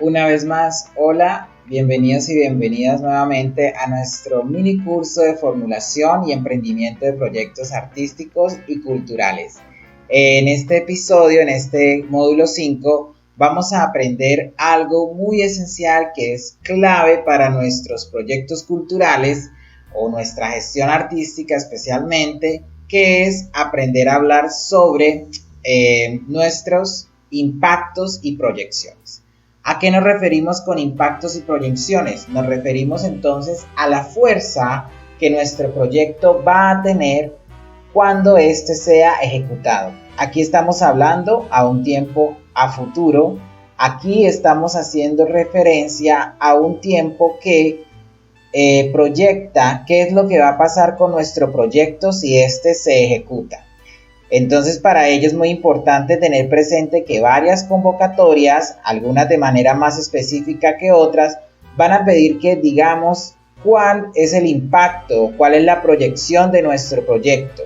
Una vez más, hola, bienvenidos y bienvenidas nuevamente a nuestro mini curso de formulación y emprendimiento de proyectos artísticos y culturales. En este episodio, en este módulo 5, vamos a aprender algo muy esencial que es clave para nuestros proyectos culturales o nuestra gestión artística especialmente, que es aprender a hablar sobre nuestros impactos y proyecciones. ¿A qué nos referimos con impactos y proyecciones? Nos referimos entonces a la fuerza que nuestro proyecto va a tener cuando éste sea ejecutado. Aquí estamos hablando a un tiempo a futuro. Aquí estamos haciendo referencia a un tiempo que proyecta qué es lo que va a pasar con nuestro proyecto si éste se ejecuta. Entonces, para ello es muy importante tener presente que varias convocatorias, algunas de manera más específica que otras, van a pedir que digamos cuál es el impacto, cuál es la proyección de nuestro proyecto.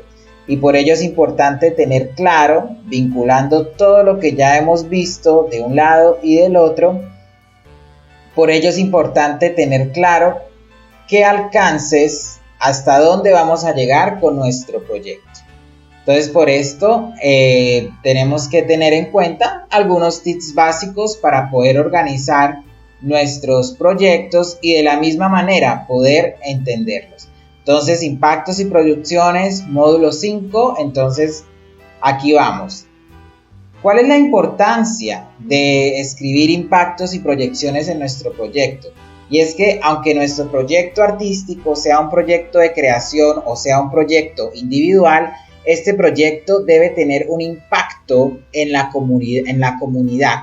Y por ello es importante tener claro, vinculando todo lo que ya hemos visto de un lado y del otro, por ello es importante tener claro qué alcances, hasta dónde vamos a llegar con nuestro proyecto. Entonces, por esto tenemos que tener en cuenta algunos tips básicos para poder organizar nuestros proyectos y de la misma manera poder entenderlos. Entonces, impactos y proyecciones, módulo 5. Entonces, aquí vamos. ¿Cuál es la importancia de escribir impactos y proyecciones en nuestro proyecto? Y es que aunque nuestro proyecto artístico sea un proyecto de creación o sea un proyecto individual, este proyecto debe tener un impacto en la comunidad,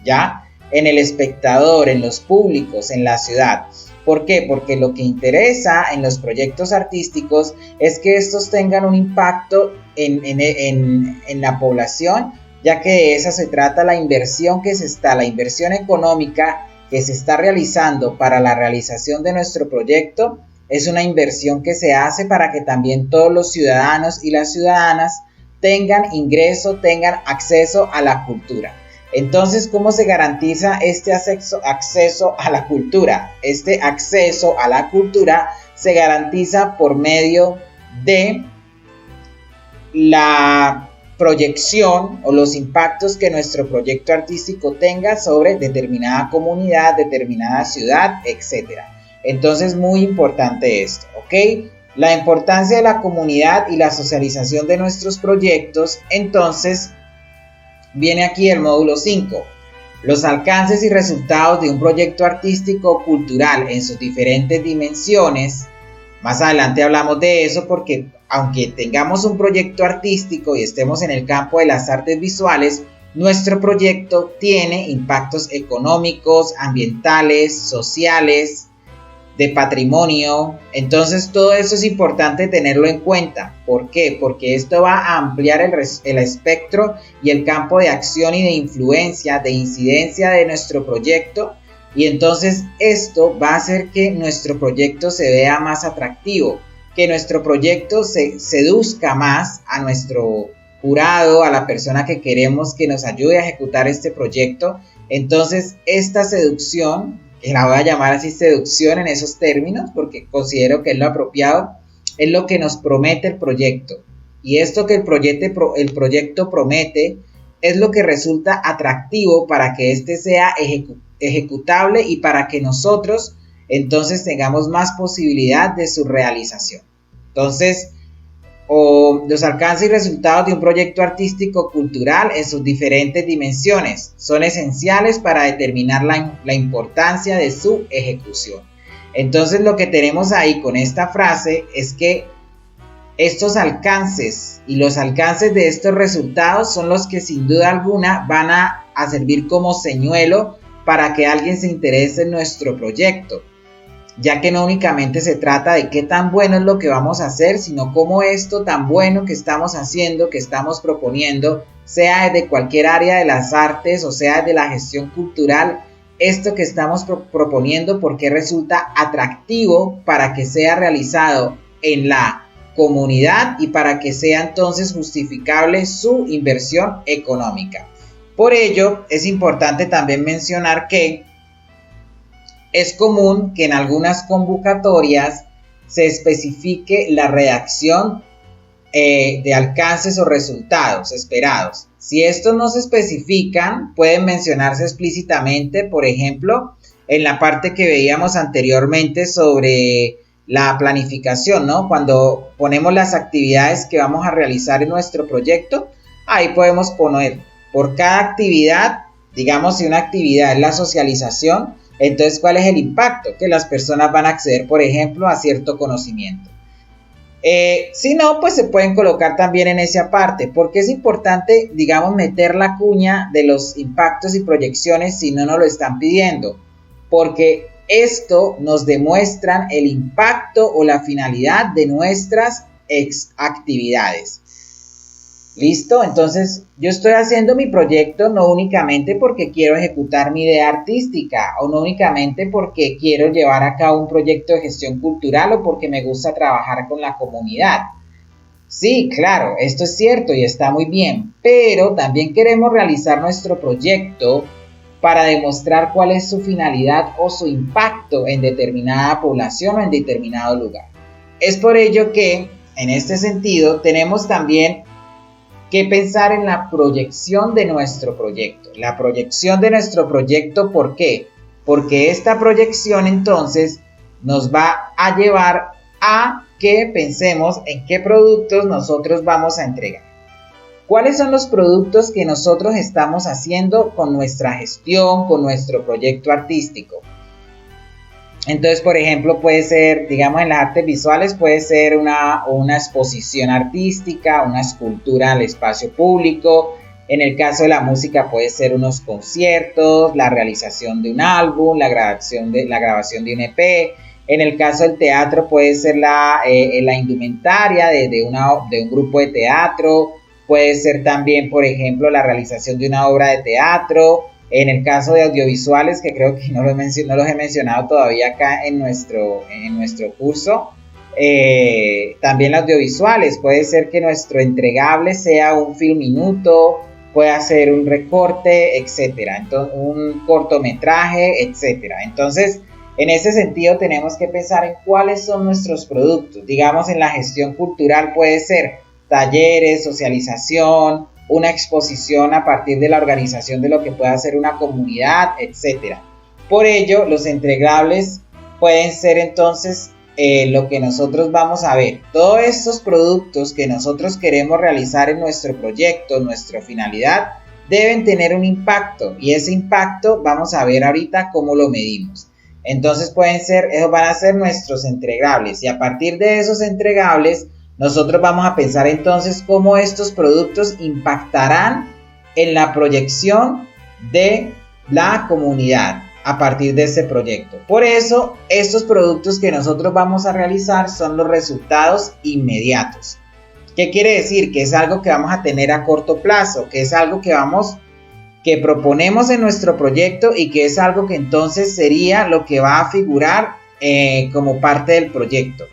¿ya? En el espectador, en los públicos, en la ciudad. ¿Por qué? Porque lo que interesa en los proyectos artísticos es que estos tengan un impacto en la población, ya que de esa se trata la inversión la inversión económica que se está realizando para la realización de nuestro proyecto. Es una inversión que se hace para que también todos los ciudadanos y las ciudadanas tengan ingreso, tengan acceso a la cultura. Entonces, ¿cómo se garantiza este acceso a la cultura? Este acceso a la cultura se garantiza por medio de la proyección o los impactos que nuestro proyecto artístico tenga sobre determinada comunidad, determinada ciudad, etc. Entonces, muy importante esto, ¿ok? La importancia de la comunidad y la socialización de nuestros proyectos. Entonces, viene aquí el módulo 5. Los alcances y resultados de un proyecto artístico o cultural en sus diferentes dimensiones. Más adelante hablamos de eso porque aunque tengamos un proyecto artístico y estemos en el campo de las artes visuales, nuestro proyecto tiene impactos económicos, ambientales, sociales, de patrimonio. Entonces todo eso es importante tenerlo en cuenta. ¿Por qué? Porque esto va a ampliar el espectro y el campo de acción y de influencia, de incidencia de nuestro proyecto, y entonces esto va a hacer que nuestro proyecto se vea más atractivo, que nuestro proyecto se seduzca más a nuestro jurado, a la persona que queremos que nos ayude a ejecutar este proyecto. Entonces esta seducción, que la voy a llamar así, seducción en esos términos, porque considero que es lo apropiado, es lo que nos promete el proyecto. Y esto que el proyecto promete es lo que resulta atractivo para que éste sea ejecutable y para que nosotros entonces tengamos más posibilidad de su realización. Entonces, los alcances y resultados de un proyecto artístico cultural en sus diferentes dimensiones son esenciales para determinar la importancia de su ejecución. Entonces, lo que tenemos ahí con esta frase es que estos alcances y los alcances de estos resultados son los que sin duda alguna van a servir como señuelo para que alguien se interese en nuestro proyecto, ya que no únicamente se trata de qué tan bueno es lo que vamos a hacer, sino cómo esto tan bueno que estamos haciendo, que estamos proponiendo, sea desde cualquier área de las artes o sea de la gestión cultural, esto que estamos proponiendo, por qué resulta atractivo para que sea realizado en la comunidad y para que sea entonces justificable su inversión económica. Por ello, es importante también mencionar que es común que en algunas convocatorias se especifique la redacción de alcances o resultados esperados. Si estos no se especifican, pueden mencionarse explícitamente, por ejemplo, en la parte que veíamos anteriormente sobre la planificación, ¿no? Cuando ponemos las actividades que vamos a realizar en nuestro proyecto, ahí podemos poner por cada actividad, digamos, si una actividad es la socialización, entonces, ¿cuál es el impacto? Que las personas van a acceder, por ejemplo, a cierto conocimiento. Si no, pues se pueden colocar también en esa parte, porque es importante, digamos, meter la cuña de los impactos y proyecciones si no nos lo están pidiendo, porque esto nos demuestra el impacto o la finalidad de nuestras actividades. ¿Listo? Entonces, yo estoy haciendo mi proyecto no únicamente porque quiero ejecutar mi idea artística o no únicamente porque quiero llevar a cabo un proyecto de gestión cultural o porque me gusta trabajar con la comunidad. Sí, claro, esto es cierto y está muy bien, pero también queremos realizar nuestro proyecto para demostrar cuál es su finalidad o su impacto en determinada población o en determinado lugar. Es por ello que, en este sentido, tenemos también que pensar en la proyección de nuestro proyecto. La proyección de nuestro proyecto, ¿por qué? Porque esta proyección entonces nos va a llevar a que pensemos en qué productos nosotros vamos a entregar. ¿Cuáles son los productos que nosotros estamos haciendo con nuestra gestión, con nuestro proyecto artístico? Entonces, por ejemplo, puede ser, digamos, en las artes visuales puede ser una exposición artística, una escultura al espacio público. En el caso de la música puede ser unos conciertos, la realización de un álbum, la grabación de un EP. En el caso del teatro puede ser la indumentaria de un grupo de teatro. Puede ser también, por ejemplo, la realización de una obra de teatro. En el caso de audiovisuales, que creo que no los he mencionado todavía acá en nuestro curso, también los audiovisuales, puede ser que nuestro entregable sea un film minuto, puede ser un recorte, etcétera, entonces, un cortometraje, etcétera. Entonces, en ese sentido tenemos que pensar en cuáles son nuestros productos. Digamos, en la gestión cultural puede ser talleres, socialización, una exposición a partir de la organización de lo que pueda ser una comunidad, etc. Por ello, los entregables pueden ser entonces lo que nosotros vamos a ver. Todos estos productos que nosotros queremos realizar en nuestro proyecto, nuestra finalidad, deben tener un impacto y ese impacto vamos a ver ahorita cómo lo medimos. Entonces esos van a ser nuestros entregables y a partir de esos entregables nosotros vamos a pensar entonces cómo estos productos impactarán en la proyección de la comunidad a partir de ese proyecto. Por eso, estos productos que nosotros vamos a realizar son los resultados inmediatos. ¿Qué quiere decir? Que es algo que vamos a tener a corto plazo, que es algo que proponemos en nuestro proyecto y que es algo que entonces sería lo que va a figurar como parte del proyecto.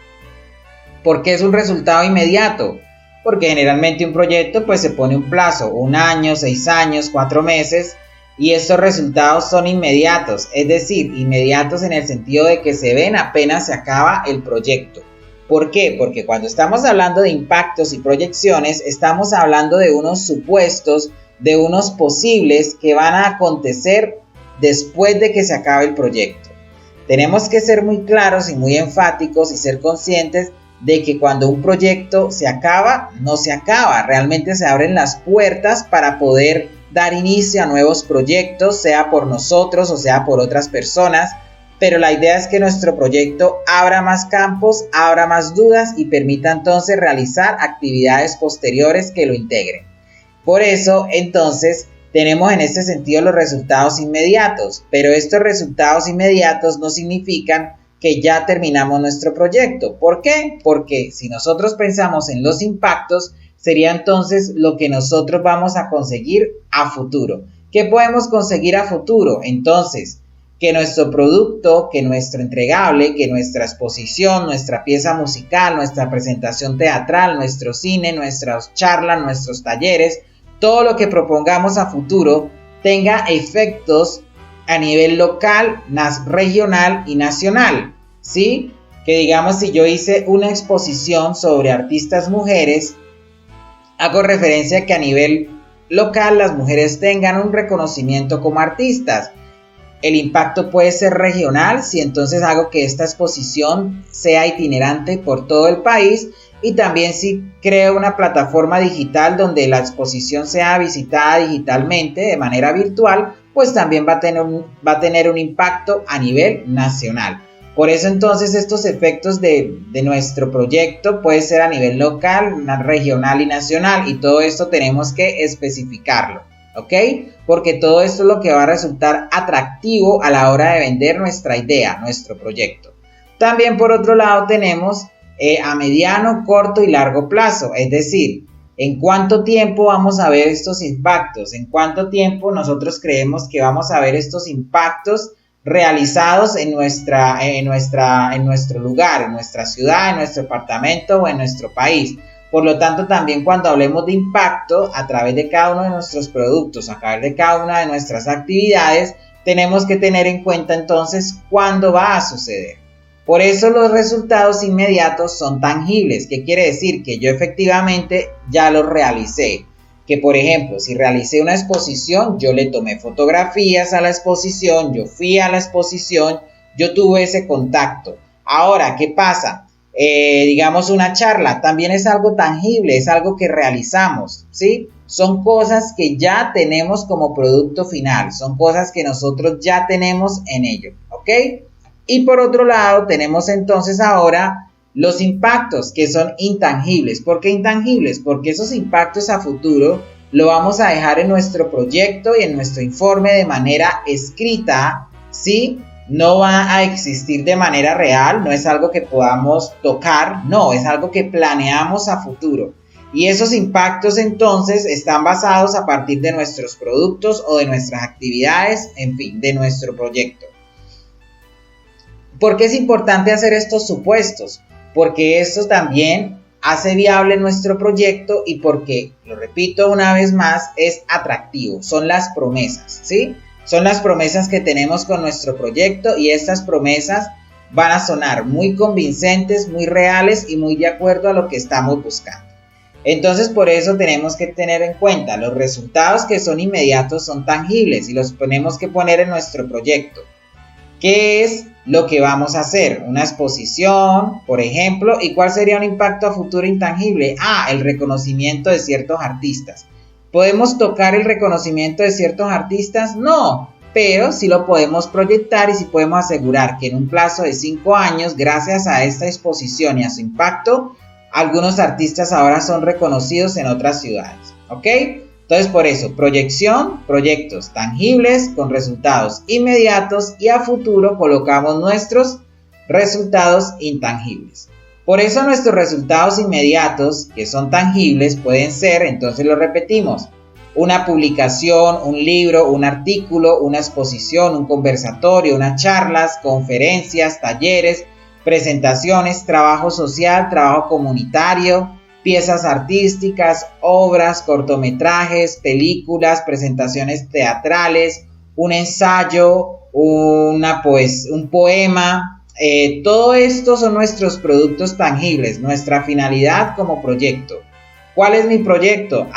¿Por qué es un resultado inmediato? Porque generalmente un proyecto pues se pone un plazo, 1 año, 6 años, 4 meses y estos resultados son inmediatos, es decir, inmediatos en el sentido de que se ven apenas se acaba el proyecto. ¿Por qué? Porque cuando estamos hablando de impactos y proyecciones estamos hablando de unos supuestos, de unos posibles que van a acontecer después de que se acabe el proyecto. Tenemos que ser muy claros y muy enfáticos y ser conscientes de que cuando un proyecto se acaba, no se acaba, realmente se abren las puertas para poder dar inicio a nuevos proyectos, sea por nosotros o sea por otras personas, pero la idea es que nuestro proyecto abra más campos, abra más dudas y permita entonces realizar actividades posteriores que lo integren. Por eso, entonces, tenemos en este sentido los resultados inmediatos, pero estos resultados inmediatos no significan que ya terminamos nuestro proyecto. ¿Por qué? Porque si nosotros pensamos en los impactos, sería entonces lo que nosotros vamos a conseguir a futuro. ¿Qué podemos conseguir a futuro? Entonces, que nuestro producto, que nuestro entregable, que nuestra exposición, nuestra pieza musical, nuestra presentación teatral, nuestro cine, nuestras charlas, nuestros talleres, todo lo que propongamos a futuro tenga efectos a nivel local, regional y nacional, ¿sí? Que digamos, si yo hice una exposición sobre artistas mujeres, hago referencia a que a nivel local las mujeres tengan un reconocimiento como artistas. El impacto puede ser regional si entonces hago que esta exposición sea itinerante por todo el país, y también si creo una plataforma digital donde la exposición sea visitada digitalmente de manera virtual, pues también va a tener un impacto a nivel nacional. Por eso entonces estos efectos de nuestro proyecto puede ser a nivel local, regional y nacional, y todo esto tenemos que especificarlo, ¿ok? Porque todo esto es lo que va a resultar atractivo a la hora de vender nuestra idea, nuestro proyecto. También por otro lado tenemos a mediano, corto y largo plazo, es decir, ¿en cuánto tiempo vamos a ver estos impactos? ¿En cuánto tiempo nosotros creemos que vamos a ver estos impactos realizados en nuestro lugar, en nuestra ciudad, en nuestro departamento o en nuestro país? Por lo tanto, también cuando hablemos de impacto a través de cada uno de nuestros productos, a través de cada una de nuestras actividades, tenemos que tener en cuenta entonces cuándo va a suceder. Por eso los resultados inmediatos son tangibles. ¿Qué quiere decir? Que yo efectivamente ya los realicé. Que por ejemplo, si realicé una exposición, yo le tomé fotografías a la exposición, yo fui a la exposición, yo tuve ese contacto. Ahora, ¿qué pasa? Digamos una charla, también es algo tangible, es algo que realizamos, ¿sí? Son cosas que ya tenemos como producto final, son cosas que nosotros ya tenemos en ello, ¿ok? Y por otro lado tenemos entonces ahora los impactos que son intangibles. ¿Por qué intangibles? Porque esos impactos a futuro lo vamos a dejar en nuestro proyecto y en nuestro informe de manera escrita, ¿sí? No va a existir de manera real, no es algo que podamos tocar, no, es algo que planeamos a futuro. Y esos impactos entonces están basados a partir de nuestros productos o de nuestras actividades, en fin, de nuestro proyecto. ¿Por qué es importante hacer estos supuestos? Porque esto también hace viable nuestro proyecto y porque, lo repito una vez más, es atractivo. Son las promesas, ¿sí? Son las promesas que tenemos con nuestro proyecto, y estas promesas van a sonar muy convincentes, muy reales y muy de acuerdo a lo que estamos buscando. Entonces, por eso tenemos que tener en cuenta los resultados que son inmediatos, son tangibles y los tenemos que poner en nuestro proyecto. ¿Qué es lo que vamos a hacer? Una exposición, por ejemplo. ¿Y cuál sería un impacto a futuro intangible? El reconocimiento de ciertos artistas. ¿Podemos tocar el reconocimiento de ciertos artistas? No, pero sí lo podemos proyectar y sí podemos asegurar que en un plazo de 5 años, gracias a esta exposición y a su impacto, algunos artistas ahora son reconocidos en otras ciudades, ¿ok? Entonces, por eso, proyección, proyectos tangibles con resultados inmediatos, y a futuro colocamos nuestros resultados intangibles. Por eso nuestros resultados inmediatos, que son tangibles, pueden ser, entonces lo repetimos, una publicación, un libro, un artículo, una exposición, un conversatorio, unas charlas, conferencias, talleres, presentaciones, trabajo social, trabajo comunitario, piezas artísticas, obras, cortometrajes, películas, presentaciones teatrales, un ensayo, un poema. Todo esto son nuestros productos tangibles, nuestra finalidad como proyecto. ¿Cuál es mi proyecto?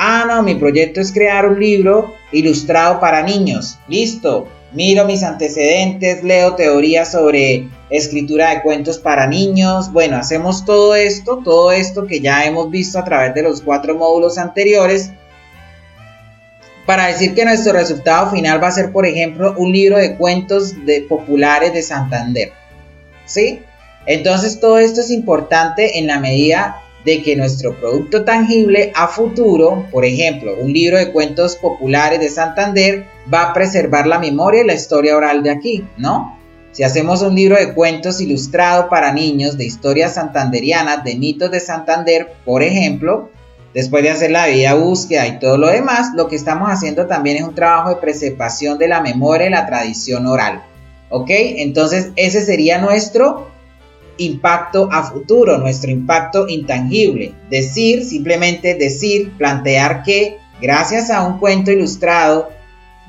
Mi proyecto es crear un libro ilustrado para niños. Listo. Miro mis antecedentes, leo teorías sobre escritura de cuentos para niños. Bueno, hacemos todo esto que ya hemos visto a través de los 4 módulos anteriores, para decir que nuestro resultado final va a ser, por ejemplo, un libro de cuentos populares de Santander, ¿sí? Entonces todo esto es importante en la medida de que nuestro producto tangible a futuro, por ejemplo, un libro de cuentos populares de Santander, va a preservar la memoria y la historia oral de aquí, ¿no? Si hacemos un libro de cuentos ilustrado para niños de historias santanderianas, de mitos de Santander, por ejemplo, después de hacer la debida búsqueda y todo lo demás, lo que estamos haciendo también es un trabajo de preservación de la memoria y la tradición oral, ¿ok? Entonces ese sería nuestro impacto a futuro, nuestro impacto intangible. Simplemente decir, plantear que gracias a un cuento ilustrado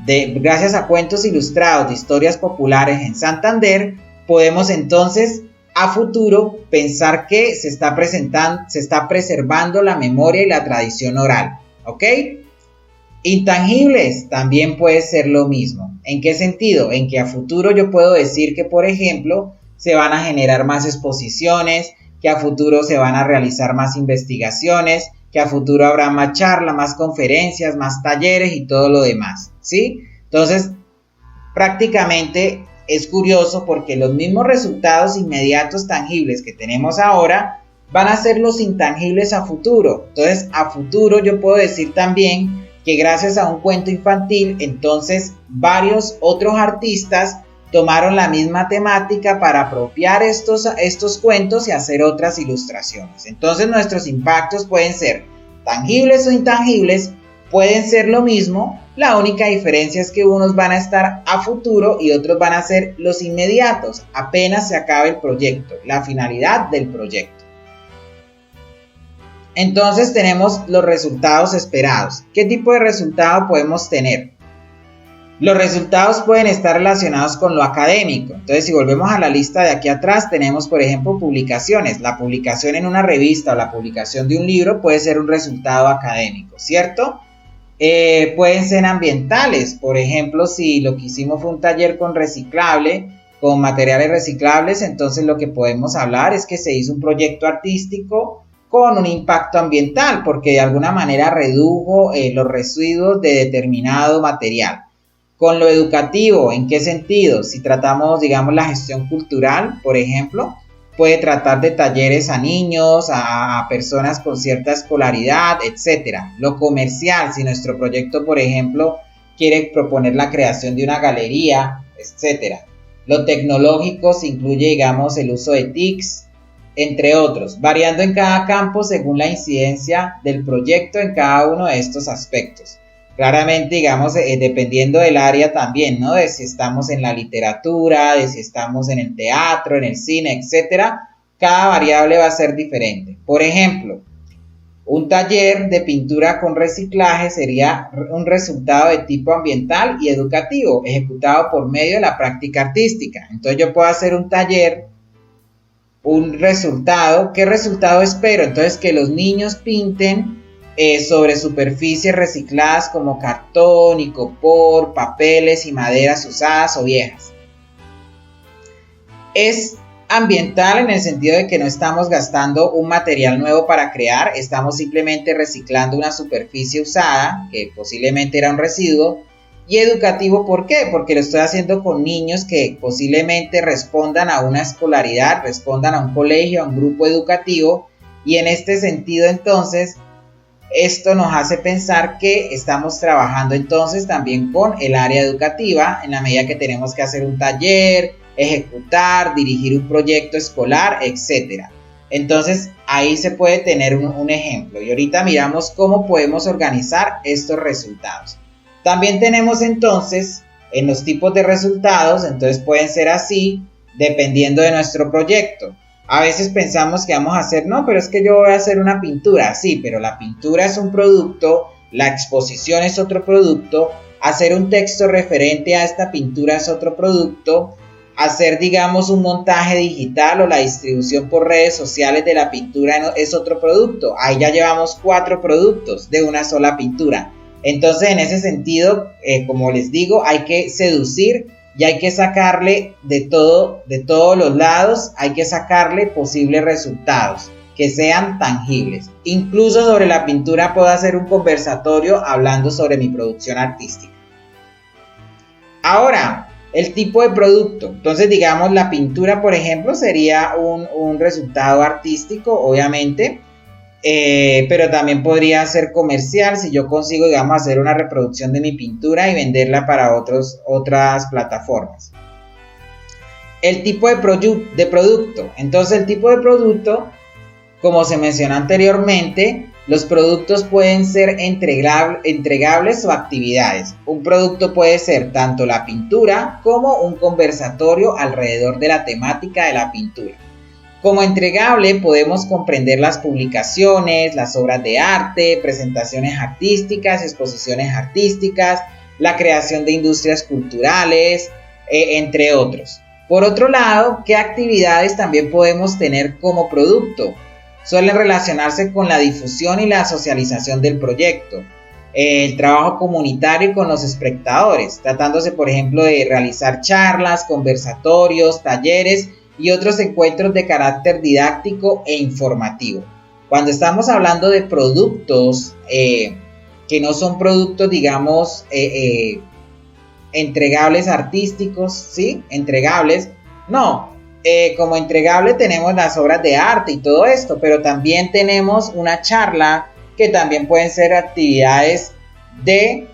gracias a cuentos ilustrados de historias populares en Santander, podemos entonces a futuro pensar que se está preservando la memoria y la tradición oral, ¿ok? Intangibles también puede ser lo mismo. ¿En qué sentido? En que a futuro yo puedo decir que, por ejemplo, se van a generar más exposiciones, que a futuro se van a realizar más investigaciones, que a futuro habrá más charlas, más conferencias, más talleres y todo lo demás, ¿sí? Entonces, prácticamente es curioso porque los mismos resultados inmediatos tangibles que tenemos ahora van a ser los intangibles a futuro. Entonces, a futuro yo puedo decir también que gracias a un cuento infantil, entonces varios otros artistas tomaron la misma temática para apropiar estos cuentos y hacer otras ilustraciones. Entonces nuestros impactos pueden ser tangibles o intangibles, pueden ser lo mismo, la única diferencia es que unos van a estar a futuro y otros van a ser los inmediatos, apenas se acabe el proyecto, la finalidad del proyecto. Entonces tenemos los resultados esperados. ¿Qué tipo de resultado podemos tener? Los resultados pueden estar relacionados con lo académico. Entonces, si volvemos a la lista de aquí atrás, tenemos, por ejemplo, publicaciones. La publicación en una revista o la publicación de un libro puede ser un resultado académico, ¿cierto? Pueden ser ambientales. Por ejemplo, si lo que hicimos fue un taller con materiales reciclables, entonces lo que podemos hablar es que se hizo un proyecto artístico con un impacto ambiental, porque de alguna manera redujo los residuos de determinado material. Con lo educativo, ¿en qué sentido? Si tratamos, digamos, la gestión cultural, por ejemplo, puede tratar de talleres a niños, a personas con cierta escolaridad, etc. Lo comercial, si nuestro proyecto, por ejemplo, quiere proponer la creación de una galería, etc. Lo tecnológico se incluye, digamos, el uso de TICs, entre otros, variando en cada campo según la incidencia del proyecto en cada uno de estos aspectos. Claramente, digamos, dependiendo del área también, ¿no? De si estamos en la literatura, de si estamos en el teatro, en el cine, etcétera, cada variable va a ser diferente. Por ejemplo, un taller de pintura con reciclaje sería un resultado de tipo ambiental y educativo, ejecutado por medio de la práctica artística. Entonces yo puedo hacer un taller, un resultado. ¿Qué resultado espero? Entonces que los niños pinten sobre superficies recicladas como cartón, icopor, papeles y maderas usadas o viejas. Es ambiental en el sentido de que no estamos gastando un material nuevo para crear, estamos simplemente reciclando una superficie usada, que posiblemente era un residuo. Y educativo, ¿por qué? Porque lo estoy haciendo con niños que posiblemente respondan a una escolaridad, respondan a un colegio, a un grupo educativo, y en este sentido entonces esto nos hace pensar que estamos trabajando entonces también con el área educativa en la medida que tenemos que hacer un taller, ejecutar, dirigir un proyecto escolar, etc. Entonces ahí se puede tener un ejemplo y ahorita miramos cómo podemos organizar estos resultados. También tenemos entonces en los tipos de resultados, entonces pueden ser así dependiendo de nuestro proyecto. A veces pensamos que vamos a hacer, no, pero es que yo voy a hacer una pintura, sí, pero la pintura es un producto, la exposición es otro producto, hacer un texto referente a esta pintura es otro producto, hacer, digamos, un montaje digital o la distribución por redes sociales de la pintura es otro producto. Ahí ya llevamos 4 productos de una sola pintura. Entonces, en ese sentido, como les digo, hay que seducir y hay que sacarle de todos los lados, hay que sacarle posibles resultados que sean tangibles. Incluso sobre la pintura puedo hacer un conversatorio hablando sobre mi producción artística. Ahora, el tipo de producto. Entonces, digamos, la pintura, por ejemplo, sería un resultado artístico, obviamente, pero también podría ser comercial si yo consigo, digamos, hacer una reproducción de mi pintura y venderla para otras plataformas. El tipo de producto. Entonces, el tipo de producto, como se mencionó anteriormente, los productos pueden ser entregables o actividades. Un producto puede ser tanto la pintura como un conversatorio alrededor de la temática de la pintura. Como entregable podemos comprender las publicaciones, las obras de arte, presentaciones artísticas, exposiciones artísticas, la creación de industrias culturales, entre otros. Por otro lado, ¿qué actividades también podemos tener como producto? Suelen relacionarse con la difusión y la socialización del proyecto, el trabajo comunitario con los espectadores, tratándose por ejemplo de realizar charlas, conversatorios, talleres y otros encuentros de carácter didáctico e informativo. Cuando estamos hablando de productos que no son productos, digamos, entregables artísticos, ¿sí? Entregables, no. Como entregable tenemos las obras de arte y todo esto, pero también tenemos una charla que también pueden ser actividades de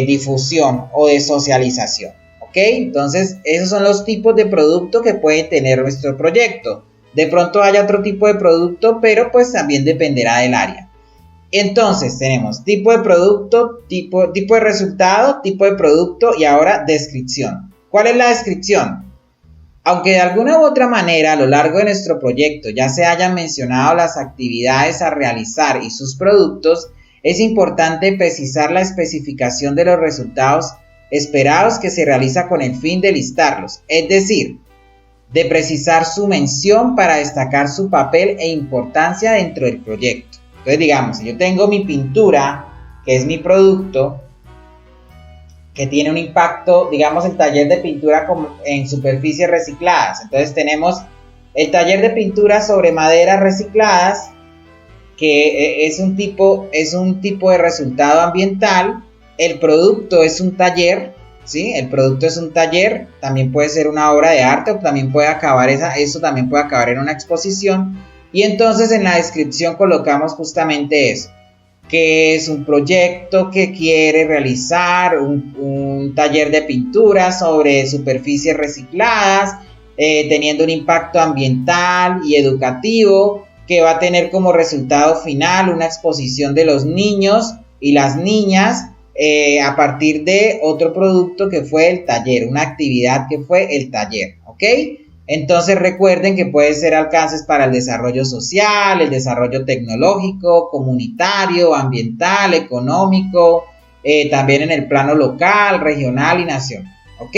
difusión o de socialización, ¿ok? Entonces, esos son los tipos de producto que puede tener nuestro proyecto. De pronto haya otro tipo de producto, pero pues también dependerá del área. Entonces, tenemos tipo de producto, tipo de resultado, tipo de producto y ahora descripción. ¿Cuál es la descripción? Aunque de alguna u otra manera a lo largo de nuestro proyecto ya se hayan mencionado las actividades a realizar y sus productos, es importante precisar la especificación de los resultados esperados que se realiza con el fin de listarlos, es decir, de precisar su mención para destacar su papel e importancia dentro del proyecto. Entonces, digamos, si yo tengo mi pintura, que es mi producto, que tiene un impacto, digamos, el taller de pintura en superficies recicladas. Entonces tenemos el taller de pintura sobre maderas recicladas, que es un tipo de resultado ambiental. El producto es un taller, ¿sí? El producto es un taller, también puede ser una obra de arte o también puede acabar eso también puede acabar en una exposición. Y entonces en la descripción colocamos justamente eso, que es un proyecto que quiere realizar un taller de pintura sobre superficies recicladas, teniendo un impacto ambiental y educativo, que va a tener como resultado final una exposición de los niños y las niñas a partir de otro producto que fue el taller, una actividad que fue el taller, ¿ok? Entonces recuerden que puede ser alcances para el desarrollo social, el desarrollo tecnológico, comunitario, ambiental, económico, también en el plano local, regional y nacional, ¿ok?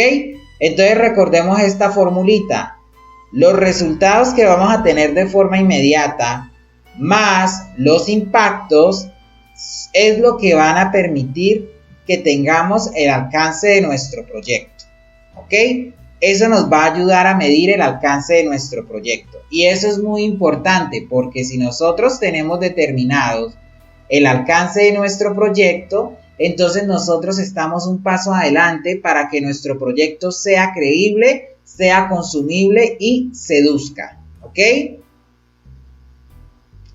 Entonces recordemos esta formulita. Los resultados que vamos a tener de forma inmediata más los impactos es lo que van a permitir que tengamos el alcance de nuestro proyecto, ¿ok? Eso nos va a ayudar a medir el alcance de nuestro proyecto. Y eso es muy importante porque si nosotros tenemos determinados el alcance de nuestro proyecto, entonces nosotros estamos un paso adelante para que nuestro proyecto sea creíble, sea consumible y seduzca, ¿ok?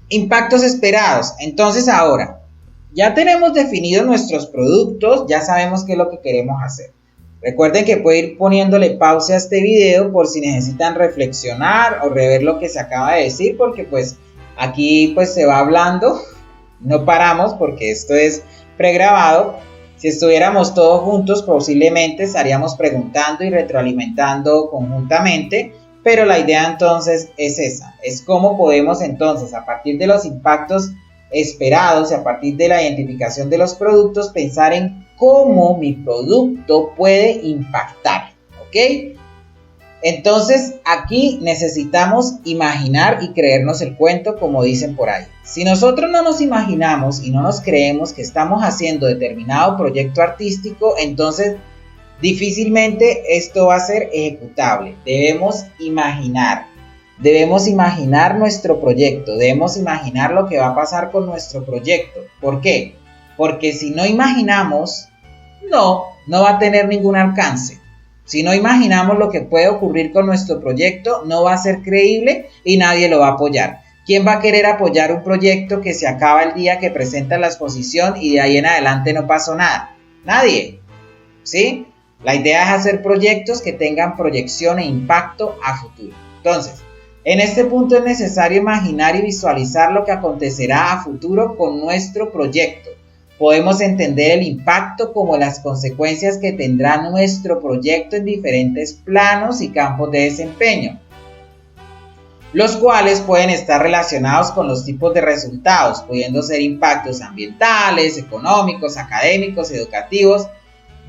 Impactos esperados. Entonces ahora, ya tenemos definidos nuestros productos, ya sabemos qué es lo que queremos hacer. Recuerden que pueden ir poniéndole pausa a este video por si necesitan reflexionar o rever lo que se acaba de decir, porque pues aquí pues se va hablando, no paramos porque esto es pregrabado. Si estuviéramos todos juntos posiblemente estaríamos preguntando y retroalimentando conjuntamente, pero la idea entonces es esa, es cómo podemos entonces a partir de los impactos esperados y a partir de la identificación de los productos pensar en cómo mi producto puede impactar, ¿ok? Entonces aquí necesitamos imaginar y creernos el cuento como dicen por ahí. Si nosotros no nos imaginamos y no nos creemos que estamos haciendo determinado proyecto artístico, entonces difícilmente esto va a ser ejecutable. Debemos imaginar nuestro proyecto, debemos imaginar lo que va a pasar con nuestro proyecto. ¿Por qué? Porque si no imaginamos, no va a tener ningún alcance. Si no imaginamos lo que puede ocurrir con nuestro proyecto, no va a ser creíble y nadie lo va a apoyar. ¿Quién va a querer apoyar un proyecto que se acaba el día que presenta la exposición y de ahí en adelante no pasó nada? Nadie, ¿sí? La idea es hacer proyectos que tengan proyección e impacto a futuro. Entonces, en este punto es necesario imaginar y visualizar lo que acontecerá a futuro con nuestro proyecto. Podemos entender el impacto como las consecuencias que tendrá nuestro proyecto en diferentes planos y campos de desempeño, los cuales pueden estar relacionados con los tipos de resultados, pudiendo ser impactos ambientales, económicos, académicos, educativos,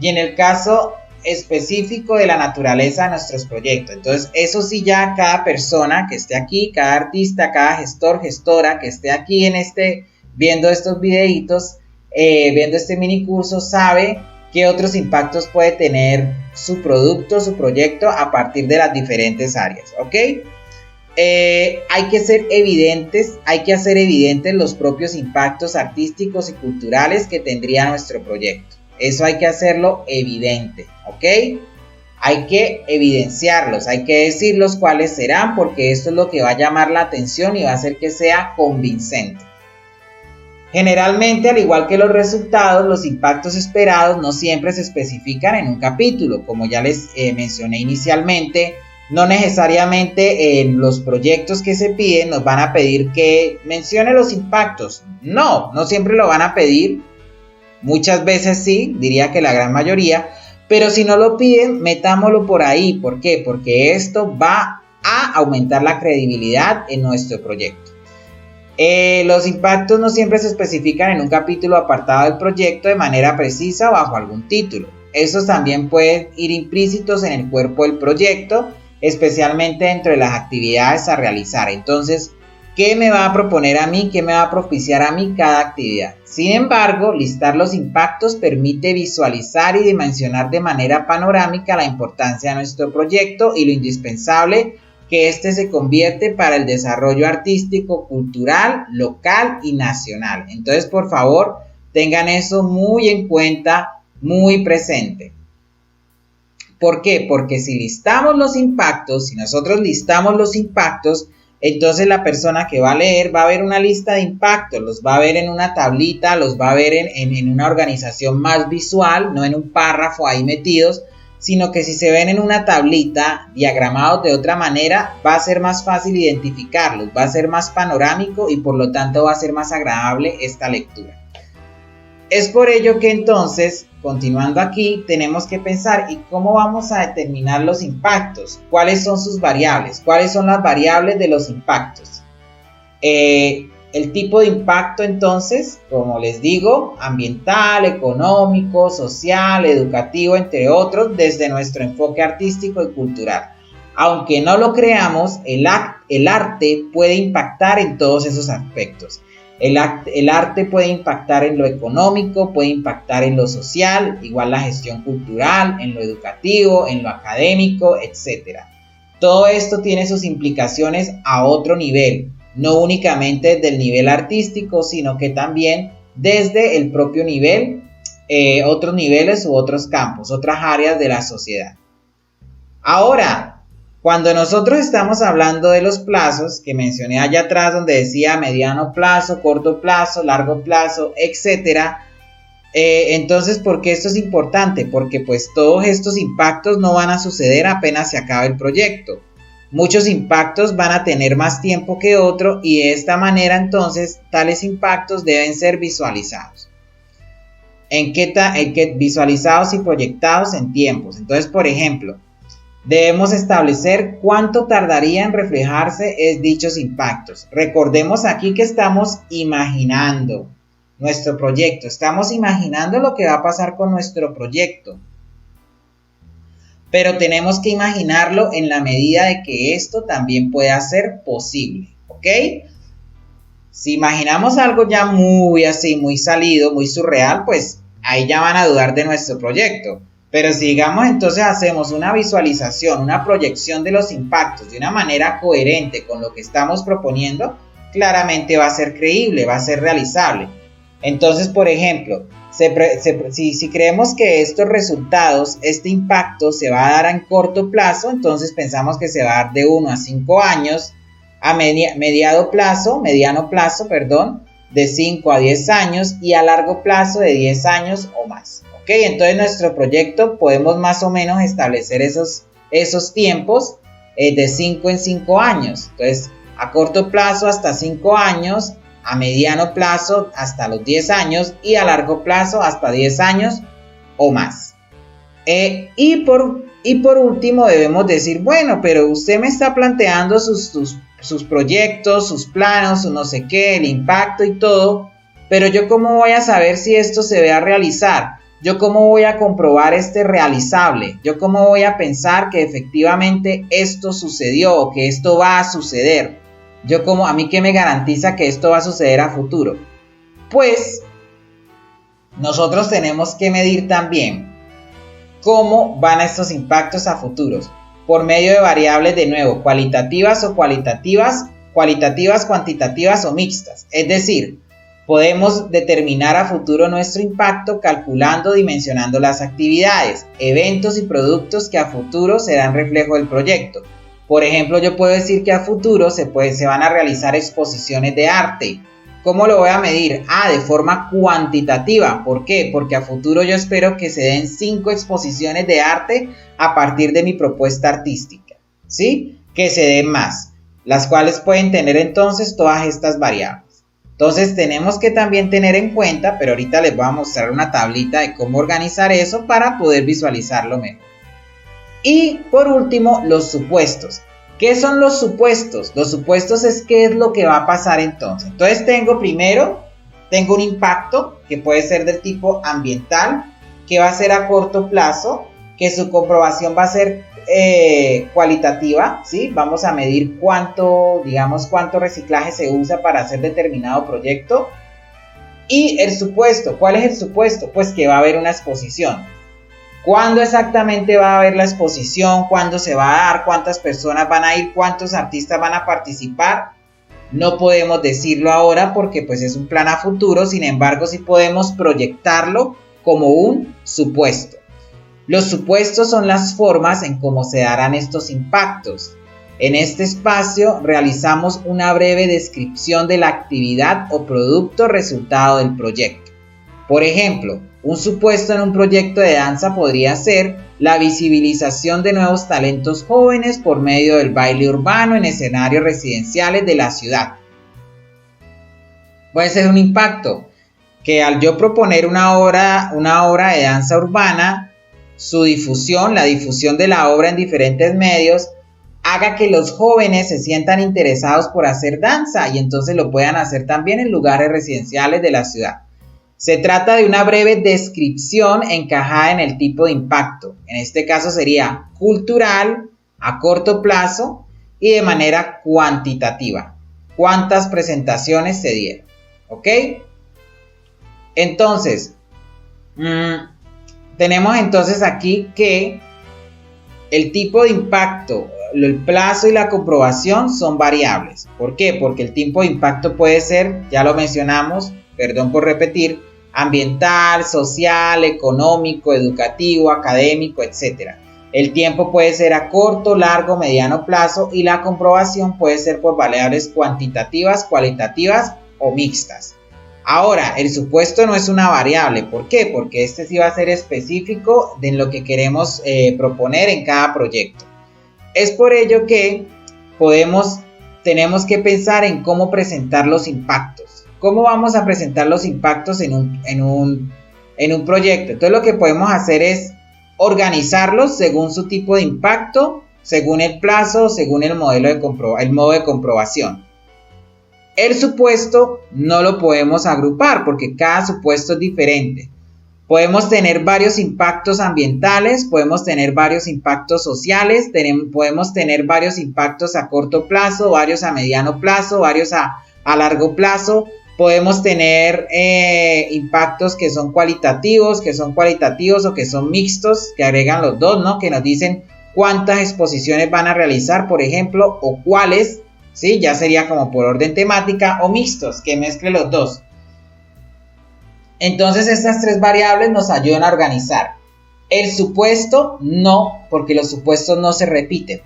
y en el caso específico de la naturaleza de nuestros proyectos. Entonces, eso sí, ya cada persona que esté aquí, cada artista, cada gestor, gestora que esté aquí viendo estos videitos, viendo este mini curso, sabe qué otros impactos puede tener su producto, su proyecto a partir de las diferentes áreas, ¿ok? Hay que ser evidentes, hay que hacer evidentes los propios impactos artísticos y culturales que tendría nuestro proyecto. Eso hay que hacerlo evidente, ¿ok? Hay que evidenciarlos, hay que decirlos cuáles serán, porque esto es lo que va a llamar la atención y va a hacer que sea convincente. Generalmente, al igual que los resultados, los impactos esperados no siempre se especifican en un capítulo. Como ya les mencioné inicialmente, no necesariamente en los proyectos que se piden nos van a pedir que mencione los impactos. No siempre lo van a pedir. Muchas veces sí, diría que la gran mayoría, pero si no lo piden, metámoslo por ahí. ¿Por qué? Porque esto va a aumentar la credibilidad en nuestro proyecto. Los impactos no siempre se especifican en un capítulo apartado del proyecto de manera precisa bajo algún título. Estos también pueden ir implícitos en el cuerpo del proyecto, especialmente dentro de las actividades a realizar. Entonces, ¿qué me va a proponer a mí? ¿Qué me va a propiciar a mí cada actividad? Sin embargo, listar los impactos permite visualizar y dimensionar de manera panorámica la importancia de nuestro proyecto y lo indispensable que éste se convierte para el desarrollo artístico, cultural, local y nacional. Entonces, por favor, tengan eso muy en cuenta, muy presente. ¿Por qué? Porque si listamos los impactos, si nosotros listamos los impactos, entonces la persona que va a leer va a ver una lista de impactos, los va a ver en una tablita, los va a ver en una organización más visual, no en un párrafo ahí metidos, sino que si se ven en una tablita diagramados de otra manera, va a ser más fácil identificarlos, va a ser más panorámico y por lo tanto va a ser más agradable esta lectura. Es por ello que entonces, continuando aquí, tenemos que pensar ¿y cómo vamos a determinar los impactos? ¿Cuáles son sus variables? ¿Cuáles son las variables de los impactos? El tipo de impacto entonces, como les digo, ambiental, económico, social, educativo, entre otros, desde nuestro enfoque artístico y cultural. Aunque no lo creamos, el arte puede impactar en todos esos aspectos. El arte puede impactar en lo económico, puede impactar en lo social, igual la gestión cultural, en lo educativo, en lo académico, etc. Todo esto tiene sus implicaciones a otro nivel, no únicamente desde el nivel artístico, sino que también desde el propio nivel, otros niveles u otros campos, otras áreas de la sociedad. Ahora, cuando nosotros estamos hablando de los plazos que mencioné allá atrás, donde decía mediano plazo, corto plazo, largo plazo, etc. Entonces, ¿por qué esto es importante? Porque pues todos estos impactos no van a suceder apenas se acabe el proyecto. Muchos impactos van a tener más tiempo que otro y de esta manera entonces tales impactos deben ser visualizados. ¿En qué visualizados y proyectados en tiempos? Entonces, por ejemplo, debemos establecer cuánto tardaría en reflejarse dichos impactos. Recordemos aquí que estamos imaginando nuestro proyecto, estamos imaginando lo que va a pasar con nuestro proyecto. Pero tenemos que imaginarlo en la medida de que esto también pueda ser posible, ¿ok? Si imaginamos algo ya muy así, muy salido, muy surreal, pues ahí ya van a dudar de nuestro proyecto. Pero si digamos entonces hacemos una visualización, una proyección de los impactos de una manera coherente con lo que estamos proponiendo, claramente va a ser creíble, va a ser realizable. Entonces, por ejemplo, si creemos que estos resultados, este impacto se va a dar en corto plazo, entonces pensamos que se va a dar de 1 a 5 años, a mediano plazo, de 5 a 10 años y a largo plazo de 10 años o más. ¿Ok? Entonces nuestro proyecto podemos más o menos establecer esos tiempos de 5 en 5 años. Entonces, a corto plazo hasta 5 años, a mediano plazo hasta los 10 años y a largo plazo hasta 10 años o más. Y por último debemos decir, bueno, pero usted me está planteando sus proyectos, sus planos, su no sé qué, el impacto y todo, pero yo cómo voy a saber si esto se va a realizar. ¿Yo cómo voy a comprobar este realizable? ¿Yo cómo voy a pensar que efectivamente esto sucedió o que esto va a suceder? ¿A mí qué me garantiza que esto va a suceder a futuro? Pues nosotros tenemos que medir también cómo van estos impactos a futuros por medio de variables, de nuevo, cualitativas, cuantitativas o mixtas. Es decir, podemos determinar a futuro nuestro impacto calculando, dimensionando las actividades, eventos y productos que a futuro serán reflejo del proyecto. Por ejemplo, yo puedo decir que a futuro se van a realizar exposiciones de arte. ¿Cómo lo voy a medir? De forma cuantitativa. ¿Por qué? Porque a futuro yo espero que se den 5 exposiciones de arte a partir de mi propuesta artística, ¿sí? Que se den más, las cuales pueden tener entonces todas estas variables. Entonces tenemos que también tener en cuenta, pero ahorita les voy a mostrar una tablita de cómo organizar eso para poder visualizarlo mejor. Y por último, los supuestos. ¿Qué son los supuestos? Los supuestos es qué es lo que va a pasar entonces. Entonces tengo un impacto que puede ser del tipo ambiental, que va a ser a corto plazo, que su comprobación va a ser cualitativa, ¿sí? Vamos a medir cuánto reciclaje se usa para hacer determinado proyecto. Y el supuesto, ¿cuál es el supuesto? Pues que va a haber una exposición. ¿Cuándo exactamente va a haber la exposición? ¿Cuándo se va a dar? ¿Cuántas personas van a ir? ¿Cuántos artistas van a participar? No podemos decirlo ahora porque pues es un plan a futuro, sin embargo sí podemos proyectarlo como un supuesto. Los supuestos son las formas en cómo se darán estos impactos. En este espacio realizamos una breve descripción de la actividad o producto resultado del proyecto. Por ejemplo, un supuesto en un proyecto de danza podría ser la visibilización de nuevos talentos jóvenes por medio del baile urbano en escenarios residenciales de la ciudad. Puede ser un impacto que al yo proponer una obra de danza urbana, la difusión de la obra en diferentes medios, haga que los jóvenes se sientan interesados por hacer danza y entonces lo puedan hacer también en lugares residenciales de la ciudad. Se trata de una breve descripción encajada en el tipo de impacto. En este caso sería cultural, a corto plazo y de manera cuantitativa. ¿Cuántas presentaciones se dieron? ¿Ok? Entonces, tenemos entonces aquí que el tipo de impacto, el plazo y la comprobación son variables. ¿Por qué? Porque el tipo de impacto puede ser, ya lo mencionamos, perdón por repetir, ambiental, social, económico, educativo, académico, etc. El tiempo puede ser a corto, largo, mediano plazo y la comprobación puede ser por variables cuantitativas, cualitativas o mixtas. Ahora, el supuesto no es una variable. ¿Por qué? Porque este sí va a ser específico de lo que queremos proponer en cada proyecto. Es por ello que tenemos que pensar en cómo presentar los impactos. ¿Cómo vamos a presentar los impactos en un proyecto? Entonces lo que podemos hacer es organizarlos según su tipo de impacto, según el plazo, según el modo de comprobación. El supuesto no lo podemos agrupar porque cada supuesto es diferente. Podemos tener varios impactos ambientales, podemos tener varios impactos sociales, podemos tener varios impactos a corto plazo, varios a mediano plazo, varios a largo plazo. Podemos tener impactos que son cualitativos o que son mixtos, que agregan los dos, ¿no? Que nos dicen cuántas exposiciones van a realizar, por ejemplo, o cuáles, ¿sí? Ya sería como por orden temática, o mixtos, que mezcle los dos. Entonces estas tres variables nos ayudan a organizar. El supuesto no, porque los supuestos no se repiten,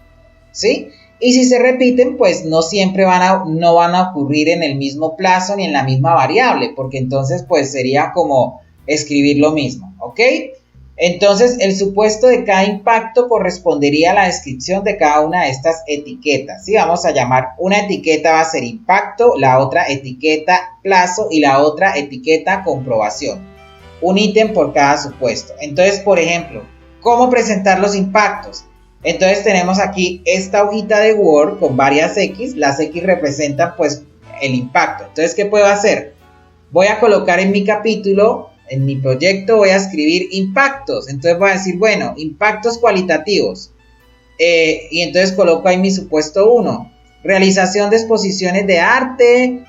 ¿sí? Y si se repiten, pues no siempre no van a ocurrir en el mismo plazo ni en la misma variable, porque entonces pues sería como escribir lo mismo, ¿ok? Entonces el supuesto de cada impacto correspondería a la descripción de cada una de estas etiquetas, ¿sí? Vamos a llamar, una etiqueta va a ser impacto, la otra etiqueta plazo y la otra etiqueta comprobación. Un ítem por cada supuesto. Entonces, por ejemplo, ¿cómo presentar los impactos? Entonces tenemos aquí esta hojita de Word con varias X. Las X representan pues el impacto. Entonces, ¿qué puedo hacer? Voy a colocar en mi capítulo en mi proyecto voy a escribir impactos. Entonces voy a decir, bueno, impactos cualitativos. Y entonces coloco ahí mi supuesto 1. Realización de exposiciones de arte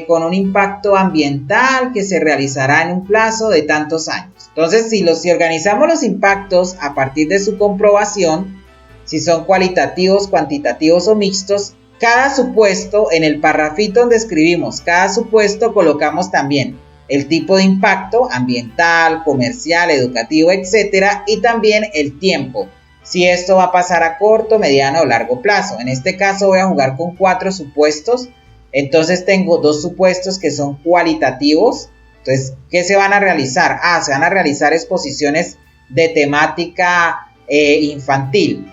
con un impacto ambiental que se realizará en un plazo de tantos años. Entonces, si organizamos los impactos a partir de su comprobación, si son cualitativos, cuantitativos o mixtos, cada supuesto, en el parrafito donde escribimos cada supuesto, colocamos también el tipo de impacto ambiental, comercial, educativo, etcétera, y también el tiempo. Si esto va a pasar a corto, mediano o largo plazo. En este caso voy a jugar con 4 supuestos. Entonces tengo 2 supuestos que son cualitativos. Entonces, ¿qué se van a realizar? Se van a realizar exposiciones de temática infantil.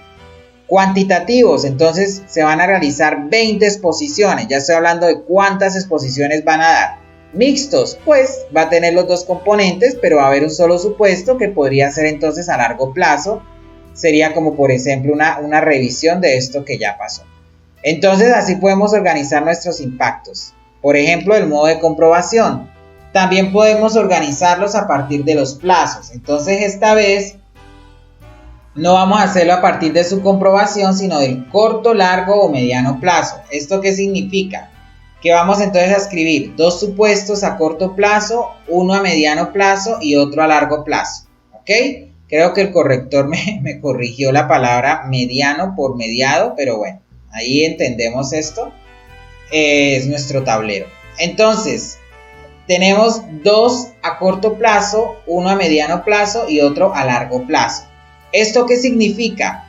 Cuantitativos, entonces se van a realizar 20 exposiciones. Ya estoy hablando de cuántas exposiciones van a dar. Mixtos, pues va a tener los 2 componentes, pero va a haber un solo supuesto que podría ser entonces a largo plazo. Sería como por ejemplo una revisión de esto que ya pasó. Entonces así podemos organizar nuestros impactos. Por ejemplo, el modo de comprobación. También podemos organizarlos a partir de los plazos. Entonces esta vez no vamos a hacerlo a partir de su comprobación, sino del corto, largo o mediano plazo. ¿Esto qué significa? Que vamos entonces a escribir 2 supuestos a corto plazo, uno a mediano plazo y otro a largo plazo. ¿Ok? Creo que el corrector me corrigió la palabra mediano por mediado, pero bueno, ahí entendemos esto. Es nuestro tablero. Entonces, tenemos 2 a corto plazo, uno a mediano plazo y otro a largo plazo. ¿Esto qué significa?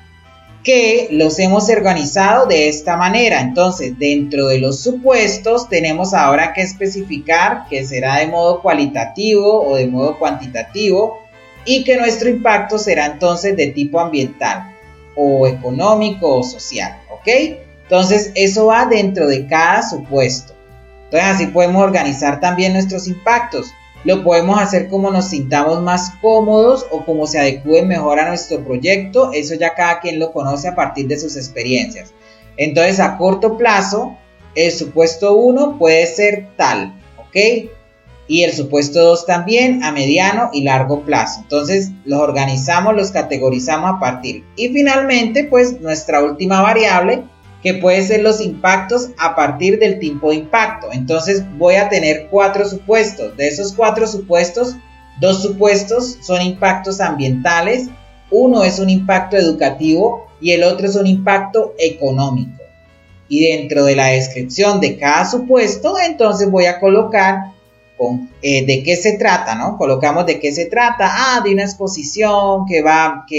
Que los hemos organizado de esta manera. Entonces, dentro de los supuestos tenemos ahora que especificar que será de modo cualitativo o de modo cuantitativo, y que nuestro impacto será entonces de tipo ambiental o económico o social, ¿ok? Entonces eso va dentro de cada supuesto. Entonces así podemos organizar también nuestros impactos. Lo podemos hacer como nos sintamos más cómodos o como se adecue mejor a nuestro proyecto. Eso ya cada quien lo conoce a partir de sus experiencias. Entonces a corto plazo el supuesto 1 puede ser tal, ¿ok? Y el supuesto 2 también a mediano y largo plazo. Entonces los organizamos, los categorizamos a partir. Y finalmente pues nuestra última variable, que puede ser los impactos a partir del tipo de impacto. Entonces voy a tener 4 supuestos. De esos 4 supuestos, 2 supuestos son impactos ambientales, uno es un impacto educativo y el otro es un impacto económico. Y dentro de la descripción de cada supuesto, entonces voy a colocar de qué se trata, ¿no? Colocamos de qué se trata. De una exposición que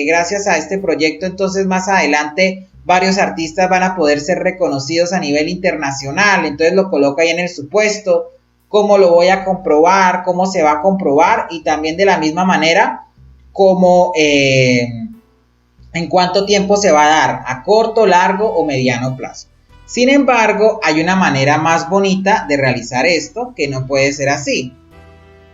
gracias a este proyecto entonces más adelante varios artistas van a poder ser reconocidos a nivel internacional. Entonces lo coloco ahí en el supuesto. ¿Cómo lo voy a comprobar? ¿Cómo se va a comprobar? Y también de la misma manera, cómo, en cuánto tiempo se va a dar, a corto, largo o mediano plazo. Sin embargo, hay una manera más bonita de realizar esto que no puede ser así.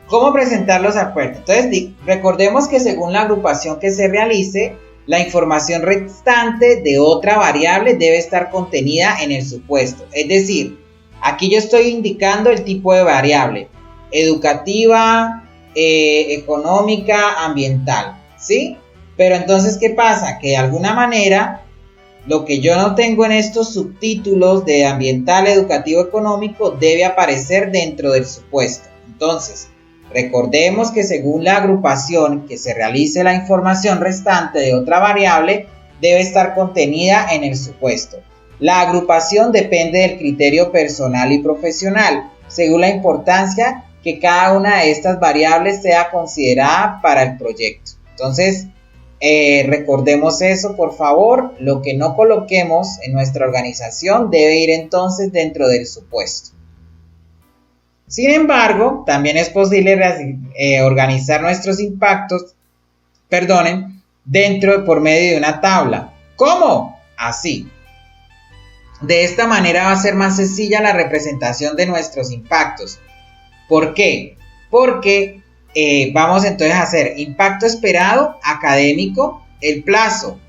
¿Cómo presentar los acuerdos? Entonces, recordemos que según la agrupación que se realice, la información restante de otra variable debe estar contenida en el supuesto. Es decir, aquí yo estoy indicando el tipo de variable: educativa, económica, ambiental, ¿sí? Pero entonces, ¿qué pasa? Que de alguna manera lo que yo no tengo en estos subtítulos de ambiental, educativo, económico debe aparecer dentro del supuesto. Entonces, recordemos que según la agrupación que se realice, la información restante de otra variable debe estar contenida en el supuesto. La agrupación depende del criterio personal y profesional, según la importancia que cada una de estas variables sea considerada para el proyecto. Entonces, recordemos eso, por favor. Lo que no coloquemos en nuestra organización debe ir entonces dentro del supuesto. Sin embargo, también es posible organizar nuestros impactos, por medio de una tabla. ¿Cómo? Así. De esta manera va a ser más sencilla la representación de nuestros impactos. ¿Por qué? Porque vamos entonces a hacer impacto esperado, académico, el plazo,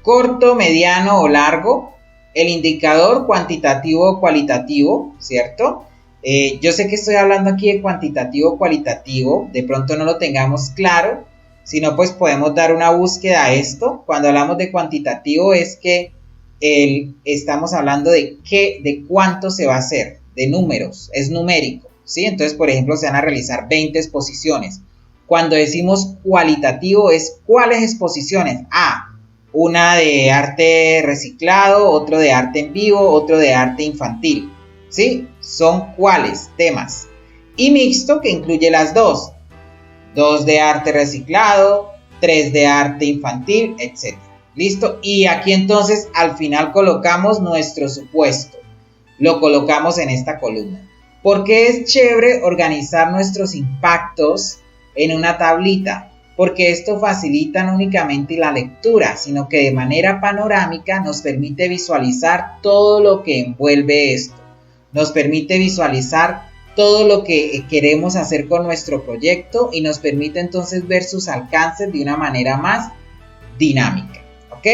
corto, mediano o largo, el indicador cuantitativo o cualitativo, ¿cierto? Yo sé que estoy hablando aquí de cuantitativo cualitativo, de pronto no lo tengamos claro, sino pues podemos dar una búsqueda a esto. Cuando hablamos de cuantitativo es que estamos hablando de cuánto se va a hacer, de números, es numérico, ¿sí? Entonces, por ejemplo, se van a realizar 20 exposiciones. Cuando decimos cualitativo es cuáles exposiciones. Una de arte reciclado, otro de arte en vivo, otro de arte infantil, ¿sí? Son cuáles temas. Y mixto, que incluye las dos de arte reciclado, 3 de arte infantil, etc. ¿Listo? Y aquí entonces al final colocamos nuestro supuesto. Lo colocamos en esta columna. ¿Por qué es chévere organizar nuestros impactos en una tablita? Porque esto facilita no únicamente la lectura, sino que de manera panorámica nos permite visualizar todo lo que envuelve esto. Nos permite visualizar todo lo que queremos hacer con nuestro proyecto y nos permite entonces ver sus alcances de una manera más dinámica. ¿Ok?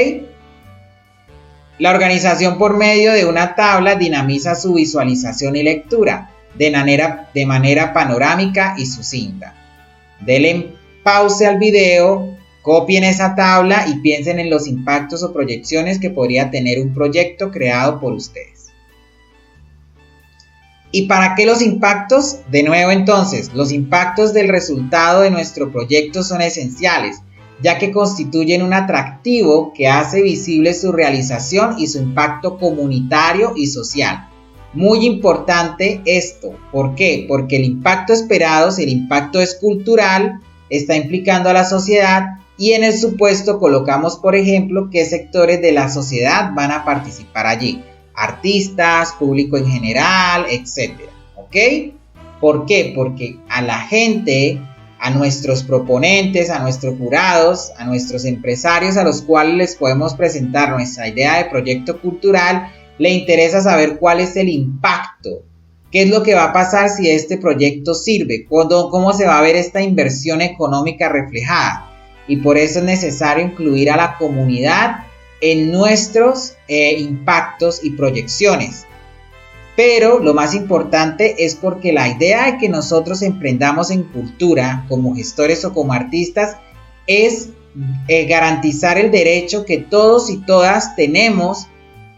La organización por medio de una tabla dinamiza su visualización y lectura de manera panorámica y sucinta. Denle pause al video, copien esa tabla y piensen en los impactos o proyecciones que podría tener un proyecto creado por ustedes. ¿Y para qué los impactos? De nuevo entonces, los impactos del resultado de nuestro proyecto son esenciales, ya que constituyen un atractivo que hace visible su realización y su impacto comunitario y social. Muy importante esto. ¿Por qué? Porque el impacto esperado, si el impacto es cultural, está implicando a la sociedad y en el supuesto colocamos, por ejemplo, qué sectores de la sociedad van a participar allí. Artistas, público en general, etc. ¿Ok? ¿Por qué? Porque a la gente, a nuestros proponentes, a nuestros jurados, a nuestros empresarios a los cuales les podemos presentar nuestra idea de proyecto cultural, le interesa saber cuál es el impacto, qué es lo que va a pasar si este proyecto sirve, cómo se va a ver esta inversión económica reflejada. Y por eso es necesario incluir a la comunidad en nuestros impactos y proyecciones. Pero lo más importante es porque la idea de que nosotros emprendamos en cultura como gestores o como artistas es garantizar el derecho que todos y todas tenemos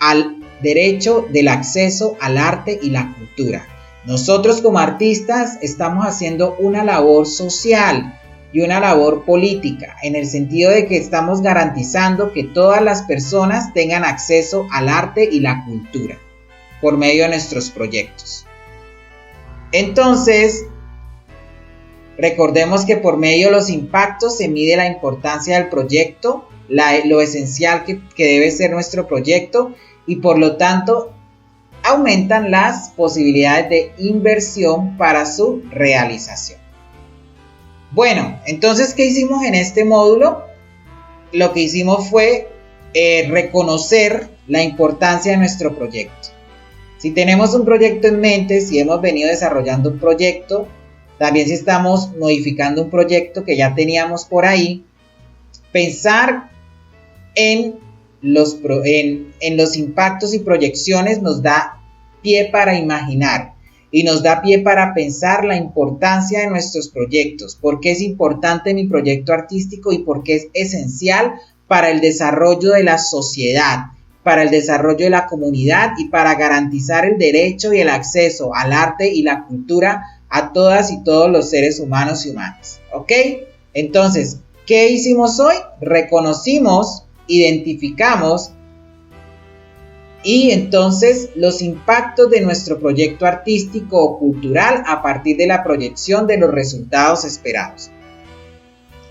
al derecho del acceso al arte y la cultura. Nosotros como artistas estamos haciendo una labor social y una labor política, en el sentido de que estamos garantizando que todas las personas tengan acceso al arte y la cultura por medio de nuestros proyectos. Entonces, recordemos que por medio de los impactos se mide la importancia del proyecto, lo esencial que debe ser nuestro proyecto y por lo tanto aumentan las posibilidades de inversión para su realización. Bueno, entonces, ¿qué hicimos en este módulo? Lo que hicimos fue reconocer la importancia de nuestro proyecto. Si tenemos un proyecto en mente, si hemos venido desarrollando un proyecto, también si estamos modificando un proyecto que ya teníamos por ahí, pensar en los impactos y proyecciones nos da pie para imaginar y nos da pie para pensar la importancia de nuestros proyectos, por qué es importante mi proyecto artístico y por qué es esencial para el desarrollo de la sociedad, para el desarrollo de la comunidad y para garantizar el derecho y el acceso al arte y la cultura a todas y todos los seres humanos y humanas. ¿Ok? Entonces, ¿qué hicimos hoy? Reconocimos, identificamos y entonces los impactos de nuestro proyecto artístico o cultural a partir de la proyección de los resultados esperados.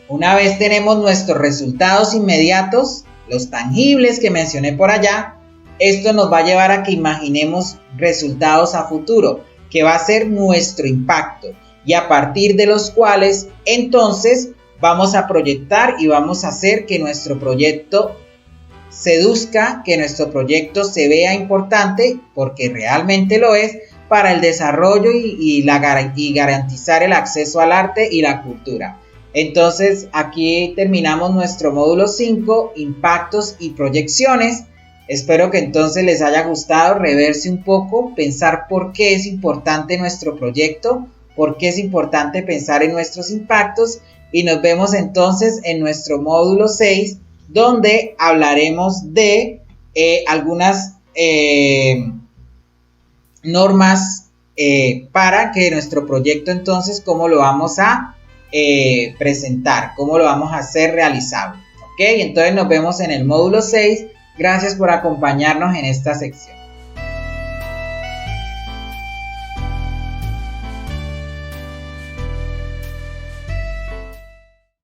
Una vez tenemos nuestros resultados inmediatos, los tangibles que mencioné por allá, esto nos va a llevar a que imaginemos resultados a futuro, que va a ser nuestro impacto y a partir de los cuales entonces vamos a proyectar y vamos a hacer que nuestro proyecto seduzca, que nuestro proyecto se vea importante, porque realmente lo es, para el desarrollo y garantizar el acceso al arte y la cultura. Entonces aquí terminamos nuestro módulo 5, impactos y proyecciones. Espero que entonces les haya gustado reverse un poco, pensar por qué es importante nuestro proyecto, por qué es importante pensar en nuestros impactos, y nos vemos entonces en nuestro módulo 6, donde hablaremos de algunas normas para que nuestro proyecto entonces, cómo lo vamos a presentar, cómo lo vamos a hacer realizable. ¿Ok? Entonces nos vemos en el módulo 6. Gracias por acompañarnos en esta sección.